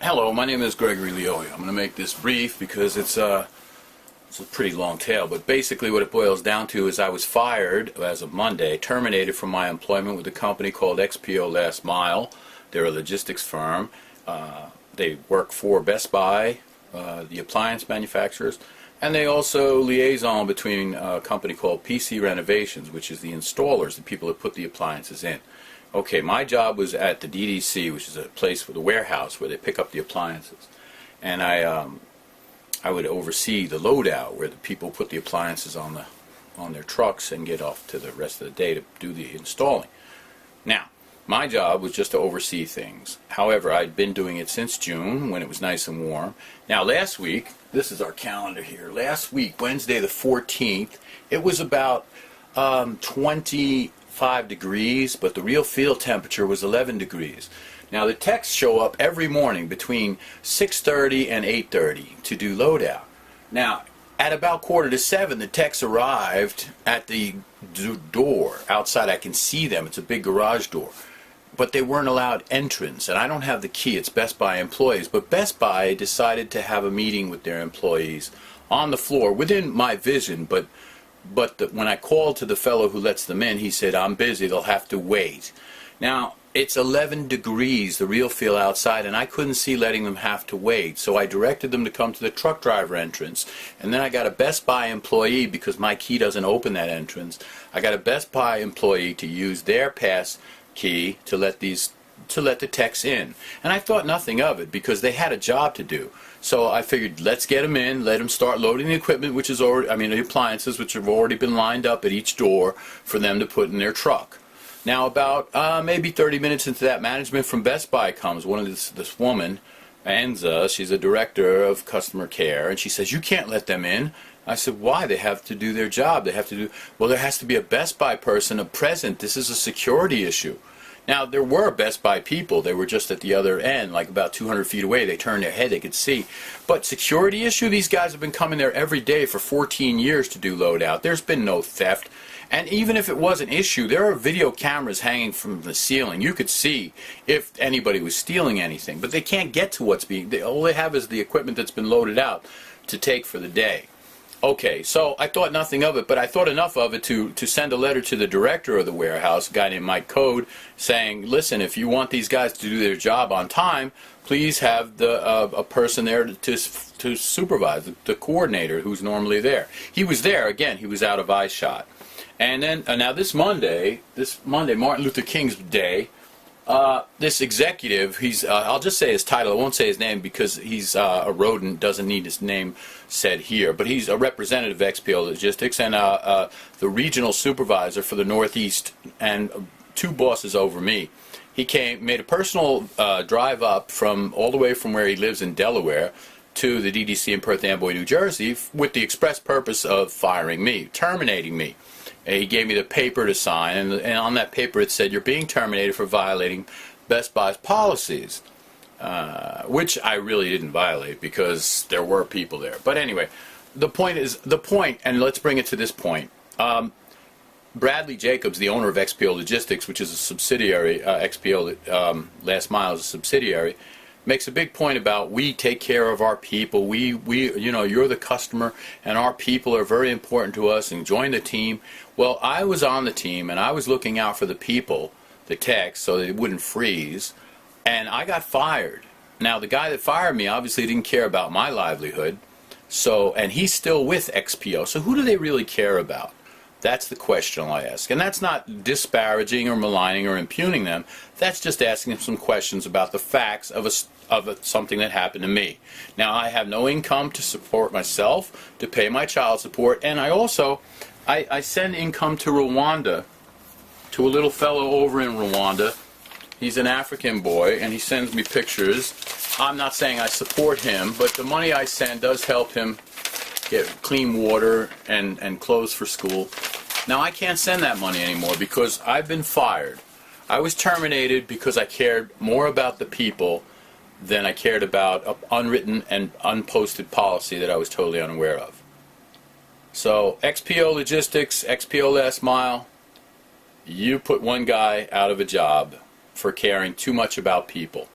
Hello, my name is Gregory Leoy. I'm going to make this brief because it's a pretty long tale, but basically what it boils down to is I was fired as of Monday, terminated from my employment with a company called XPO Last Mile. They're a logistics firm. They work for Best Buy, the appliance manufacturers, and they also liaison between a company called PC Renovations, which is the installers, the people that put the appliances in. Okay, my job was at the DDC, which is a place for the warehouse where they pick up the appliances, and I would oversee the loadout where the people put the appliances on their trucks and get off to the rest of the day to do the installing. Now, my job was just to oversee things. However, I'd been doing it since June when it was nice and warm. Now, last week, this is our calendar here. Last week, Wednesday the 14th, it was about 25 degrees, but the real field temperature was 11 degrees. Now the techs show up every morning between 6:30 and 8:30 to do loadout. Now at about 6:45, the techs arrived at the door outside. I can see them. It's a big garage door. But they weren't allowed entrance, and I don't have the key. It's Best Buy employees. But Best Buy decided to have a meeting with their employees on the floor within my vision, but when I called to the fellow who lets them in, he said, "I'm busy, they'll have to wait." Now, it's 11 degrees, the real feel outside, and I couldn't see letting them have to wait. So I directed them to come to the truck driver entrance. And then I got a Best Buy employee, because my key doesn't open that entrance, I got a Best Buy employee to use their pass key to let the techs in. And I thought nothing of it because they had a job to do. So I figured, let's get them in, let them start loading the equipment, which is already, the appliances, which have already been lined up at each door for them to put in their truck. Now about maybe 30 minutes into that, management from Best Buy comes. This woman, Enza, she's a director of customer care, and she says, "You can't let them in." I said, "Why? They have to do their job. They have to do." "Well, there has to be a Best Buy person present. This is a security issue." Now, there were Best Buy people. They were just at the other end, like about 200 feet away. They turned their head, they could see. But security issue, these guys have been coming there every day for 14 years to do loadout. There's been no theft. And even if it was an issue, there are video cameras hanging from the ceiling. You could see if anybody was stealing anything. But they can't get to what's all they have is the equipment that's been loaded out to take for the day. Okay, so I thought nothing of it, but I thought enough of it to send a letter to the director of the warehouse, a guy named Mike Code, saying, "Listen, if you want these guys to do their job on time, please have a person there to supervise, the coordinator who's normally there." He was there, again, he was out of eye shot. And then, now this Monday, Martin Luther King's Day, this executive, I'll just say his title, I won't say his name because he's a rodent, doesn't need his name said here, but he's a representative of XPO Logistics and the regional supervisor for the Northeast and two bosses over me. He made a personal drive up all the way from where he lives in Delaware to the DDC in Perth Amboy, New Jersey, with the express purpose of firing me, terminating me. He gave me the paper to sign, and on that paper it said, "You're being terminated for violating Best Buy's policies," which I really didn't violate because there were people there. But anyway, the point, and let's bring it to this point. Bradley Jacobs, the owner of XPO Logistics, which is a subsidiary, XPO Last Mile is a subsidiary, makes a big point about we take care of our people. You're the customer, and our people are very important to us, and join the team. Well, I was on the team, and I was looking out for the people, the techs, so they wouldn't freeze, and I got fired. Now, the guy that fired me obviously didn't care about my livelihood, and he's still with XPO, so who do they really care about? That's the question I ask. And that's not disparaging or maligning or impugning them. That's just asking them some questions about the facts of something that happened to me. Now, I have no income to support myself, to pay my child support, and I send income to Rwanda, to a little fellow over in Rwanda. He's an African boy, and he sends me pictures. I'm not saying I support him, but the money I send does help him get clean water and clothes for school. Now, I can't send that money anymore because I've been fired. I was terminated because I cared more about the people than I cared about an unwritten and unposted policy that I was totally unaware of. So, XPO Logistics, XPO Last Mile, you put one guy out of a job for caring too much about people.